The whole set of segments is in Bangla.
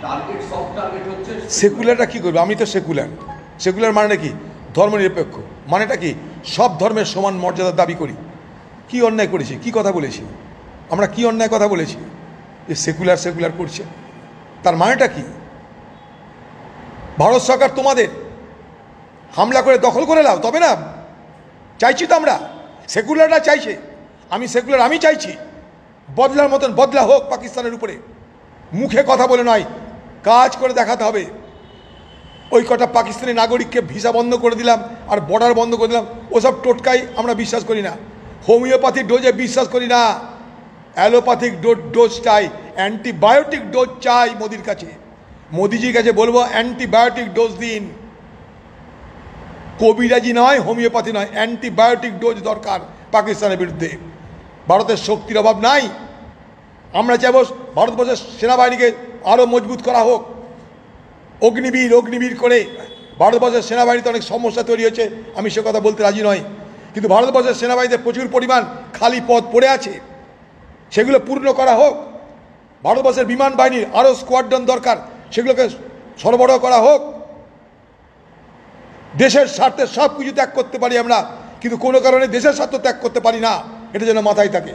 টার্গেট সফট টার্গেট হচ্ছে সেকুলারটা কী করবে? আমি তো সেকুলার। সেকুলার মানেটা কি? ধর্মনিরপেক্ষ। মানেটা কি? সব ধর্মের সমান মর্যাদার দাবি করি। কি অন্যায় করেছি? কি কথা বলেছি আমরা? কি অন্যায় কথা বলেছি? এ সেকুলার সেকুলার করছে, তার মানেটা কি? ভারত সরকার তোমাদের হামলা করে দখল করে নাও, তবে না? চাইছি তো আমরা, সেকুলাররা চাইছে। আমি সেকুলার, আমি চাইছি বদলার মতন বদলা হোক পাকিস্তানের উপরে। মুখে কথা বলে নয়, কাজ করে দেখাতে হবে। ওই কটা পাকিস্তানি নাগরিককে ভিসা বন্ধ করে দিলাম আর বর্ডার বন্ধ করে দিলাম, ওসব টোটকাই আমরা বিশ্বাস করি না। হোমিওপ্যাথিক ডোজে বিশ্বাস করি না, অ্যালোপ্যাথিক ডোজ চাই, অ্যান্টিবায়োটিক ডোজ চাই মোদির কাছে। মোদিজির কাছে বলবো অ্যান্টিবায়োটিক ডোজ দিন। কবিরাজি নয়, হোমিওপ্যাথি নয়, অ্যান্টিবায়োটিক ডোজ দরকার পাকিস্তানের বিরুদ্ধে। ভারতের শক্তির অভাব নাই। আমরা চাইব ভারতবর্ষের সেনাবাহিনীকে আরও মজবুত করা হোক, অগ্নিবীর অগ্নিবীর করে। ভারতবর্ষের সেনাবাহিনীতে অনেক সমস্যা তৈরি হয়েছে, আমি সে কথা বলতে রাজি নই, কিন্তু ভারতবর্ষের সেনাবাহিনীতে প্রচুর পরিমাণ খালি পদ পড়ে আছে, সেগুলো পূর্ণ করা হোক। ভারতবর্ষের বিমান বাহিনীর আরও স্কোয়াড্রন দরকার, সেগুলোকে সরবরাহ করা হোক। দেশের স্বার্থে সব কিছু ত্যাগ করতে পারি আমরা, কিন্তু কোনো কারণে দেশের স্বার্থ ত্যাগ করতে পারি না, এটা যেন মাথায় থাকে।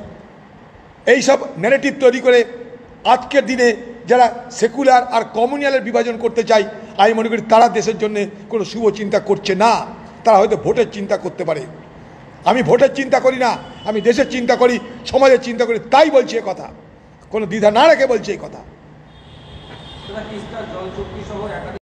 এইসব ন্যারেটিভ তৈরি করে আজকের দিনে যারা সেকুলার আর কমিউনালের বিভাজন করতে চায়, আমি মনে করি তারা দেশের জন্য কোনো শুভ চিন্তা করছে না। তারা হয়তো ভোটের চিন্তা করতে পারে। আমি ভোটের চিন্তা করি না, আমি দেশের চিন্তা করি, সমাজের চিন্তা করি, তাই বলছি এ কথা, কোনো দ্বিধা না রেখে বলছি এই কথা।